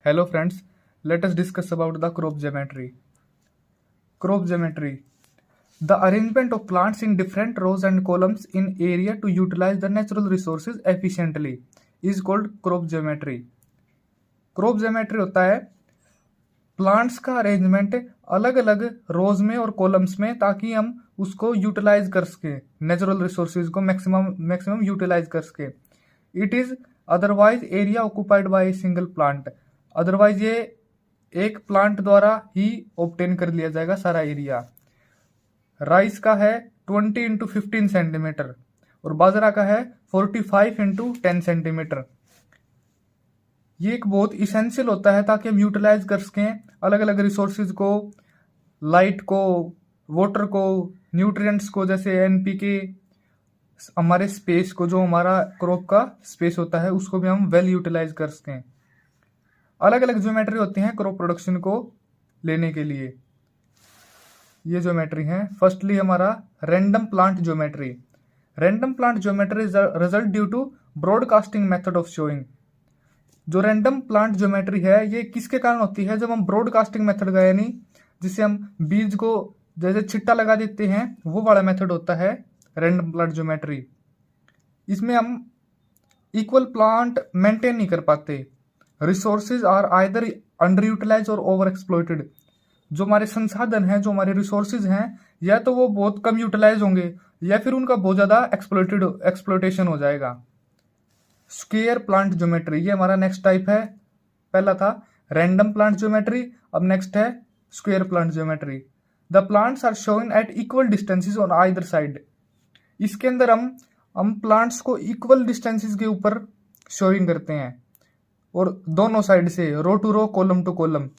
Hello friends, let us discuss about the crop geometry. Crop geometry. The arrangement of plants in different rows and columns in area to utilize the natural resources efficiently is called crop geometry. Crop geometry होता है plants का arrangement अलग अलग रोज में और columns में ताकि हम उसको यूटिलाइज कर सके, नेचुरल रिसोर्सेज को मैक्सिमम यूटिलाइज कर सके. It is otherwise area occupied by a single plant. Otherwise ये एक प्लांट द्वारा ही ऑब्टेन कर लिया जाएगा सारा एरिया. राइस का है 20 इंटू 15 सेंटीमीटर और बाजरा का है 45 इंटू 10 सेंटीमीटर. ये एक बहुत इसेंशियल होता है ताकि हम यूटिलाइज कर सकें अलग अलग रिसोर्सेज को, लाइट को, वाटर को, न्यूट्रिएंट्स को, जैसे एनपीके, हमारे स्पेस को, जो हमारा क्रॉप का स्पेस होता है उसको भी हम वेल यूटिलाइज कर सकें. अलग अलग ज्योमेट्री होती हैं क्रॉप प्रोडक्शन को लेने के लिए. ये ज्योमेट्री है. फर्स्टली हमारा random plant geometry. Random plant geometry result due to broadcasting method of sowing. जो रैंडम प्लांट ज्योमेट्री है ये किसके कारण होती है? जब हम ब्रॉडकास्टिंग मेथड का, यानी जिससे हम बीज को जैसे छिट्टा लगा देते हैं, वो वाला मेथड होता है रैंडम प्लांट ज्योमेट्री. इसमें हम इक्वल प्लांट मेंटेन नहीं कर पाते. Resources are either under utilise और ओवर एक्सप्लॉइटेड. जो हमारे संसाधन हैं, जो हमारे रिसोर्सेज हैं, या तो वो बहुत कम यूटिलाइज होंगे या फिर उनका बहुत ज्यादा एक्सप्लोइटेशन हो जाएगा. स्क्वायर प्लांट ज्योमेट्री, ये हमारा नेक्स्ट टाइप है. पहला था रैंडम प्लांट ज्योमेट्री, अब नेक्स्ट है square plant geometry. The plants are shown at equal distances on either side. इसके अंदर हम प्लांट्स को इक्वल डिस्टेंसेस के ऊपर शोइंग करते हैं और दोनों साइड से, row to row, column to column.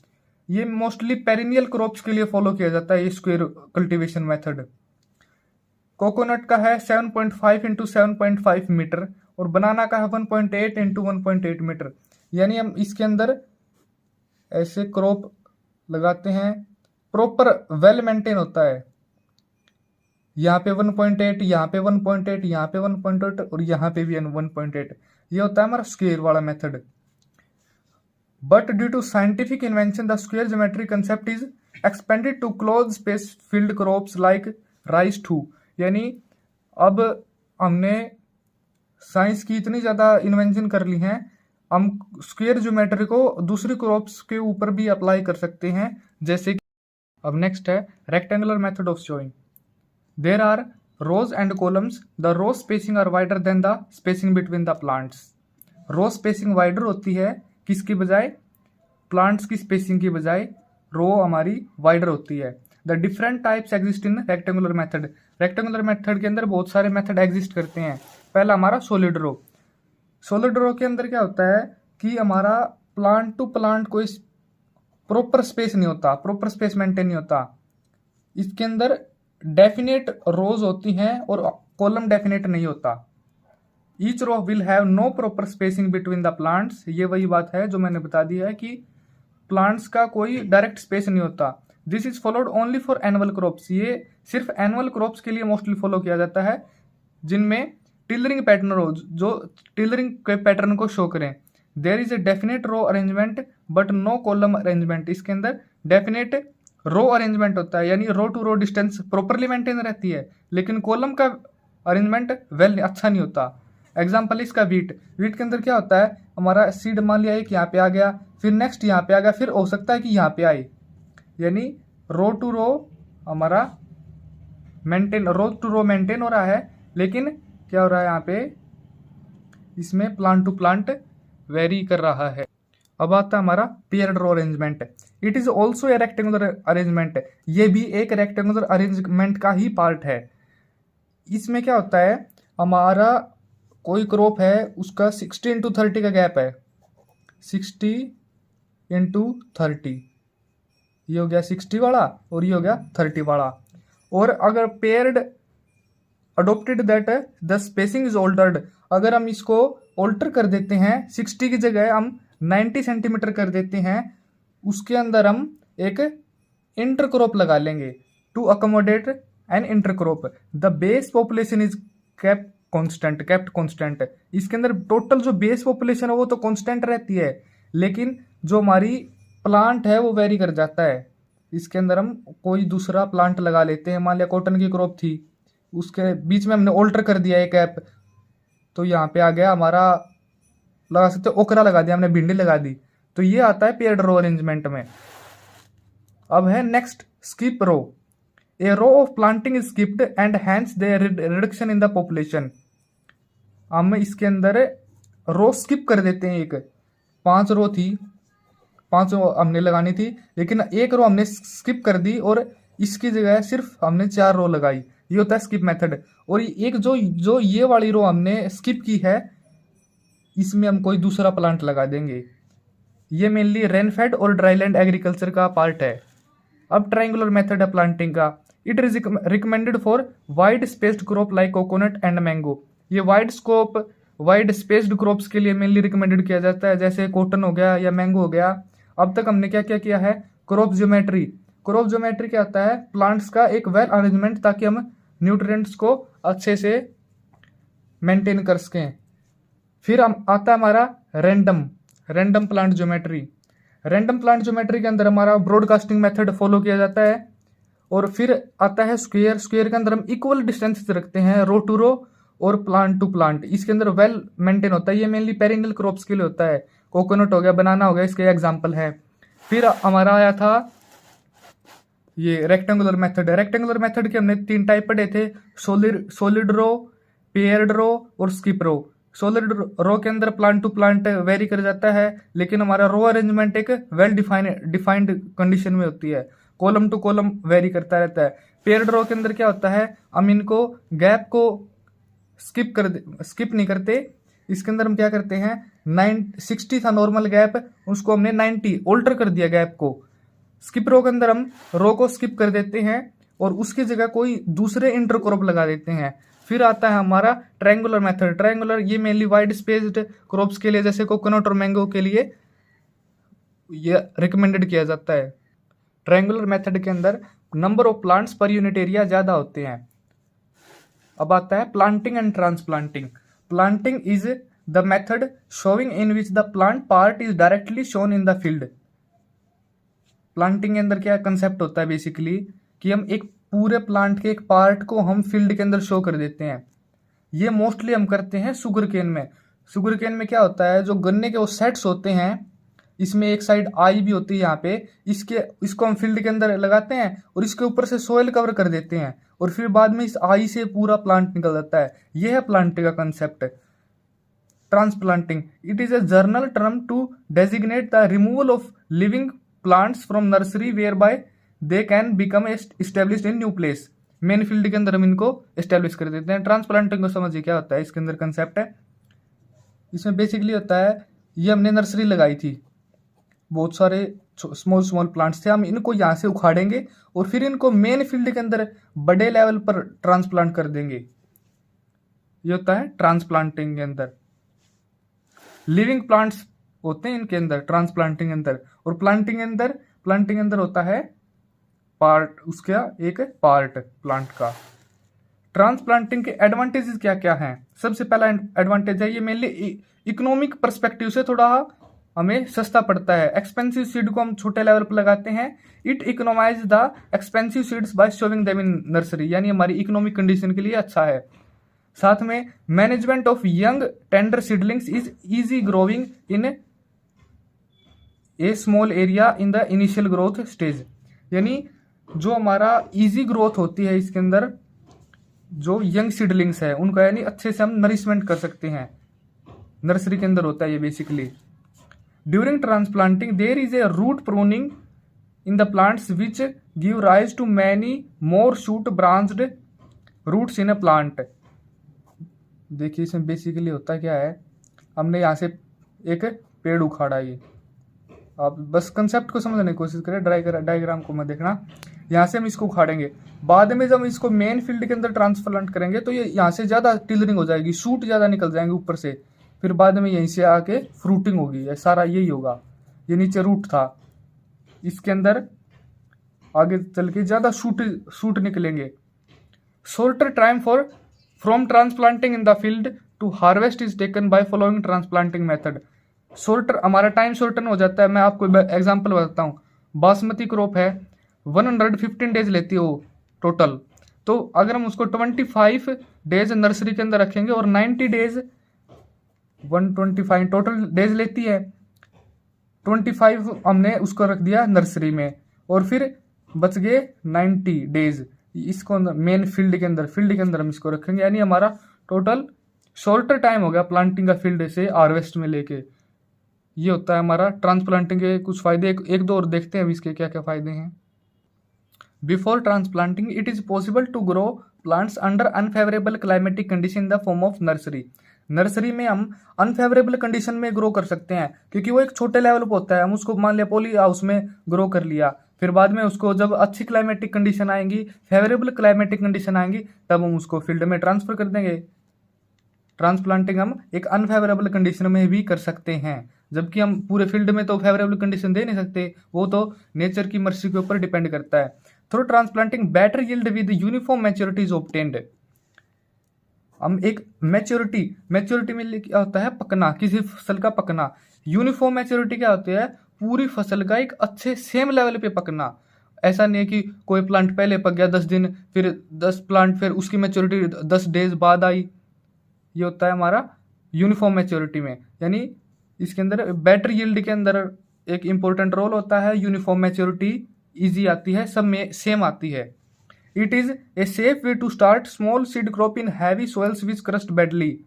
ये मोस्टली पेरिनियल क्रॉप्स के लिए फॉलो किया जाता है ये स्क्वायर कल्टीवेशन मेथड. कोकोनट का है 7.5 इंटू 7.5 मीटर और बनाना का है 1.8 इंटू 1.8 मीटर. यानी हम इसके अंदर ऐसे क्रॉप लगाते हैं, प्रॉपर वेल मेंटेन होता है. यहाँ पे 1.8, यहाँ पे 1.8, यहाँ पे 1.8 और यहाँ पे भी 1.8. ये होता है हमारा स्क्वायर वाला method. But due to scientific invention, the square geometry concept is expanded to closed space filled crops like rice too. यानी अब हमने साइंस की इतनी ज़्यादा इन्वेंशन कर ली हैं, हम स्क्वायर ज्योमेट्री को दूसरी क्रॉप्स के ऊपर भी अप्लाई कर सकते हैं. जैसे कि अब नेक्स्ट है rectangular method of sowing. There are rows and columns. The row spacing are wider than the spacing between the plants. Row spacing wider होती है किसकी बजाय? प्लांट्स की स्पेसिंग की बजाय रो हमारी वाइडर होती है. The different types exist in rectangular method. Rectangular method के अंदर बहुत सारे मेथड एग्जिस्ट करते हैं. पहला हमारा सॉलिड रो. सॉलिड रो के अंदर क्या होता है कि हमारा प्लांट टू प्लांट कोई प्रॉपर स्पेस नहीं होता, प्रॉपर स्पेस मेंटेन नहीं होता. इसके अंदर डेफिनेट रोज होती हैं और कॉलम डेफिनेट नहीं होता. Each row will have no proper spacing between the plants. ये वही बात है जो मैंने बता दिया है कि प्लांट्स का कोई डायरेक्ट स्पेस नहीं होता. This is followed only for annual crops. ये सिर्फ एनुअल क्रॉप्स के लिए मोस्टली फॉलो किया जाता है जिनमें टिलरिंग पैटर्न हो, जो टिलरिंग के पैटर्न को शो करें. There is a definite row arrangement but no column arrangement. इसके अंदर डेफिनेट रो अरेंजमेंट होता है, यानी row to row distance properly maintain रहती है, लेकिन कॉलम का अरेंजमेंट वेल अच्छा नहीं होता. एग्जाम्पल इसका वीट. वीट के अंदर क्या होता है, हमारा सीड मान लिया एक यहाँ पे आ गया, फिर नेक्स्ट यहाँ पे आ गया, फिर हो सकता है कि यहाँ पे आए. यानी रो टू रो हमारा रो टू रो मेंटेन हो रहा है, लेकिन क्या हो रहा है यहाँ पे, इसमें प्लांट टू प्लांट वेरी कर रहा है. अब आता है हमारा paired row arrangement. It is also a rectangular arrangement. ये भी एक रेक्टेंगुलर अरेंजमेंट का ही पार्ट है. इसमें क्या होता है, हमारा कोई क्रॉप है उसका 60 इंटू 30 का गैप है. 60 इंटू 30, ये हो गया 60 वाला और ये हो गया 30 वाला. और अगर paired adopted that the spacing is altered. अगर हम इसको ऑल्टर कर देते हैं, 60 की जगह हम 90 सेंटीमीटर कर देते हैं, उसके अंदर हम एक इंटरक्रॉप लगा लेंगे to accommodate an intercrop. The base population is kept constant. इसके अंदर टोटल जो बेस पॉपुलेशन है वो तो कांस्टेंट रहती है, लेकिन जो हमारी प्लांट है वो वेरी कर जाता है। इसके अंदर हम कोई दूसरा प्लांट लगा लेते हैं, मान लिया कॉटन की क्रॉप थी, उसके बीच में हमने ऑल्टर कर दिया एक ऐप, तो यहाँ पे आ गया हमारा, लगा सकते हो ओकरा लगा दिया हमने, भिंडी लगा दी, तो ये आता है पेयर्ड रो अरेंजमेंट में। अब है next skip row. A row of planting is skipped and hence the reduction in the population. हम इसके अंदर रो स्किप कर देते हैं, एक 5 रो थी, 5 रो हमने लगानी थी, लेकिन एक रो हमने स्किप कर दी और इसकी जगह सिर्फ हमने 4 रो लगाई, ये होता है स्किप मेथड। और एक जो जो ये वाली रो हमने स्किप की है, इसमें हम कोई दूसरा प्लांट लगा देंगे। ये मेनली रेनफेड और ड्राईलैंड एग्रीकल्चर का पार्ट है। अब ट्रायंगुलर मेथड है प्लांटिंग का। It is recommended for wide spaced crop like coconut and mango. ये वाइड स्पेस्ड क्रॉप्स के लिए मेनली रिकमेंडेड किया जाता है, जैसे कॉटन हो गया या मैंगो हो गया। अब तक हमने क्या क्या किया है, क्रॉप ज्योमेट्री। क्रॉप ज्योमेट्री क्या होता है, प्लांट्स का एक वेल अरेंजमेंट, ताकि हम न्यूट्रिएंट्स को अच्छे से मेंटेन कर सकें। फिर हम आता है हमारा random plant geometry. Random plant geometry के अंदर हमारा ब्रॉडकास्टिंग मेथड फॉलो किया जाता है। और फिर आता है स्क्वायर के अंदर हम इक्वल डिस्टेंस रखते हैं, रो टू रो और प्लांट टू प्लांट। इसके अंदर वेल मेंटेन होता है, ये मेनली पेरिनियल क्रॉप्स के लिए होता है, कोकोनट हो गया, बनाना हो गया, इसके एग्जाम्पल है। फिर हमारा आया था ये रेक्टेंगुलर मेथड। रेक्टेंगुलर मेथड के हमने 3 टाइप पढ़े थे, सॉलिड रो, पेयर्ड रो और स्किप रो। सॉलिड रो के अंदर प्लांट टू प्लांट वेरी कर जाता है, लेकिन हमारा रो अरेंजमेंट एक वेल डिफाइंड कंडीशन में होती है, कॉलम टू कॉलम वेरी करता रहता है। पेयर्ड रो के अंदर क्या होता है, हम इनको गैप को स्किप नहीं करते। इसके अंदर हम क्या करते हैं, 60 था नॉर्मल गैप, उसको हमने 90 ऑल्टर कर दिया गैप को। स्किप रो के अंदर हम रो को स्किप कर देते हैं और उसकी जगह कोई दूसरे इंटरक्रॉप लगा देते हैं। फिर आता है हमारा ट्रायंगुलर मेथड। ट्रायंगुलर ये मेनली वाइड स्पेस्ड क्रॉप्स के लिए, जैसे कोकोनट और मैंगो के लिए ये रिकमेंडेड किया जाता है। ट्रायंगुलर मेथड के अंदर number of plants per unit area ज्यादा होते हैं। अब आता है planting and transplanting. Planting is the method showing in which the plant part is directly shown in the field. Planting के अंदर क्या कंसेप्ट होता है बेसिकली, कि हम एक पूरे प्लांट के एक पार्ट को हम फील्ड के अंदर शो कर देते हैं। ये मोस्टली हम करते हैं शुगर केन में। शुगर केन में क्या होता है, जो गन्ने के वो सेट्स होते हैं, इसमें एक साइड आई भी होती है यहाँ पे, इसको हम फील्ड के अंदर लगाते हैं और इसके ऊपर से सोयल कवर कर देते हैं और फिर बाद में इस आई से पूरा प्लांट निकल जाता है। यह है प्लांटिंग का concept. Transplanting, it is a general term to designate the removal of living plants from nursery where by they can become established in new place. Main field के अंदर हम इनको एस्टेब्लिश कर देते हैं। ट्रांसप्लांटिंग को समझिए क्या होता है, इसके अंदर कंसेप्ट है। इसमें बेसिकली होता है, ये हमने नर्सरी लगाई थी, बहुत सारे स्मॉल प्लांट्स थे, हम इनको यहाँ से उखाड़ेंगे और फिर इनको मेन फील्ड के अंदर बड़े लेवल पर ट्रांसप्लांट कर देंगे। ये होता है ट्रांसप्लांटिंग के अंदर। लिविंग प्लांट्स होते हैं इनके अंदर ट्रांसप्लांटिंग के अंदर। और प्लांटिंग के अंदर होता है पार्ट, उसका एक पार्ट प्लांट का। ट्रांसप्लांटिंग के एडवांटेजेस क्या क्या हैं? सबसे पहला एडवांटेज है, ये मेनली इकोनॉमिक पर्सपेक्टिव से थोड़ा हमें सस्ता पड़ता है। एक्सपेंसिव सीड को हम छोटे लेवल पर लगाते हैं। It economise the expensive seeds by sowing them in nursery, यानी हमारी इकोनॉमिक कंडीशन के लिए अच्छा है। साथ में management of young tender seedlings is easy growing in A small area in the initial growth stage, यानी जो हमारा इजी ग्रोथ होती है इसके अंदर, जो यंग सीडलिंग्स है उनका यानी अच्छे से हम नरिशमेंट कर सकते हैं। नर्सरी के अंदर होता है ये basically. During transplanting there is a root pruning in the plants which give rise to many more shoot branched roots in a plant. देखिए इसमें बेसिकली होता क्या है, हमने यहाँ से एक पेड़ उखाड़ा, ये आप बस कंसेप्ट को समझने की कोशिश करें, डायग्राम को मत देखना। यहाँ से हम इसको उखाड़ेंगे, बाद में जब इसको मेन फील्ड के अंदर ट्रांसप्लांट करेंगे तो ये यहाँ से ज़्यादा टिलरिंग हो जाएगी, शूट ज़्यादा निकल जाएंगे ऊपर से, फिर बाद में यहीं से आके फ्रूटिंग होगी, सारा यही होगा। ये नीचे रूट था, इसके अंदर आगे चल के ज़्यादा शूट निकलेंगे। Shorter time from transplanting in the field to harvest is taken by following transplanting method. Shorter हमारा टाइम शॉर्टन हो जाता है। मैं आपको एग्जांपल बताता हूँ। बासमती क्रॉप है 115 डेज लेती है वो टोटल, तो अगर हम उसको 25 डेज नर्सरी के अंदर रखेंगे और 90 डेज 125 टोटल डेज लेती है, 25 हमने उसको रख दिया नर्सरी में और फिर बच गए 90 डेज इसको मेन फील्ड के अंदर हम इसको रखेंगे, यानी हमारा टोटल शॉर्टर टाइम हो गया प्लांटिंग का फील्ड से हार्वेस्ट में लेके। ये होता है हमारा ट्रांसप्लांटिंग के कुछ फायदे। एक दो और देखते हैं अभी इसके क्या क्या फायदे हैं। Before transplanting it is possible to grow plants under unfavourable climatic condition in the form of nursery. Nursery में हम अनफेवरेबल कंडीशन में ग्रो कर सकते हैं, क्योंकि वो एक छोटे लेवल पर होता है। हम उसको मान लिया पॉली हाउस में ग्रो कर लिया, फिर बाद में उसको जब अच्छी क्लाइमेटिक कंडीशन आएंगी, फेवरेबल क्लाइमेटिक कंडीशन आएंगी, तब हम उसको फील्ड में ट्रांसफर कर देंगे। ट्रांसप्लांटिंग हम एक अनफेवरेबल कंडीशन में भी कर सकते हैं, जबकि हम पूरे फील्ड में तो फेवरेबल कंडीशन दे नहीं सकते, वो तो नेचर की मर्जी के ऊपर डिपेंड करता है। Through transplanting better yield with uniform maturity is obtained. हम एक मैच्योरिटी में क्या होता है, पकना, किसी फसल का पकना। यूनिफॉर्म मैच्योरिटी क्या होती है, पूरी फसल का एक अच्छे सेम लेवल पे पकना। ऐसा नहीं है कि कोई प्लांट पहले पक गया 10 दिन, फिर 10 प्लांट फिर उसकी मैच्योरिटी 10 डेज बाद आई। ये होता है हमारा यूनिफॉर्म मैच्योरिटी में, यानी इसके अंदर बेटर यील्ड के अंदर एक इंपॉर्टेंट रोल होता है। यूनिफॉर्म मैच्योरिटी इजी आती है, सब में सेम आती है। It is a safe way to start small seed crop in heavy soils which crust badly.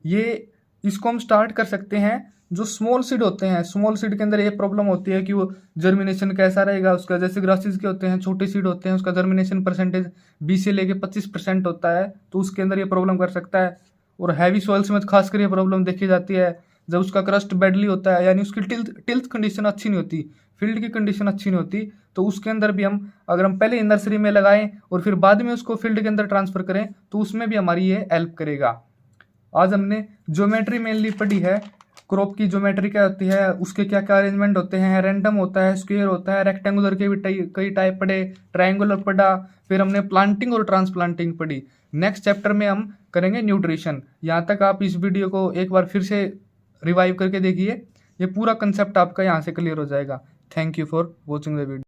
ये इसको हम स्टार्ट कर सकते हैं जो स्मॉल सीड होते हैं। स्मॉल सीड के अंदर ये प्रॉब्लम होती है कि वो जर्मिनेशन कैसा रहेगा उसका, जैसे ग्रासेस के होते हैं, छोटे सीड होते हैं, उसका जर्मिनेशन परसेंटेज 20 से लेके 25% होता है, तो उसके अंदर ये प्रॉब्लम कर सकता है। और हैवी सॉइल्स में खासकर ये प्रॉब्लम देखी जाती है जब उसका क्रस्ट बैडली होता है, यानी उसकी टिल्थ कंडीशन अच्छी नहीं होती, फील्ड की कंडीशन अच्छी नहीं होती, तो उसके अंदर भी हम अगर हम पहले नर्सरी में लगाएं और फिर बाद में उसको फील्ड के अंदर ट्रांसफर करें तो उसमें भी हमारी ये हेल्प करेगा। आज हमने ज्योमेट्री मेनली पढ़ी है। क्रॉप की ज्योमेट्री क्या होती है, उसके क्या क्या अरेंजमेंट होते हैं, रैंडम होता है, स्क्वायर होता है, रेक्टेंगुलर के भी कई टाइप पढ़े, ट्रायंगुलर पढ़ा, फिर हमने प्लांटिंग और ट्रांसप्लांटिंग पढ़ी। नेक्स्ट चैप्टर में हम करेंगे न्यूट्रिशन। यहाँ तक आप इस वीडियो को एक बार फिर से रिवाइव करके देखिए, ये पूरा कंसेप्ट आपका यहाँ से क्लियर हो जाएगा। Thank you for watching the video.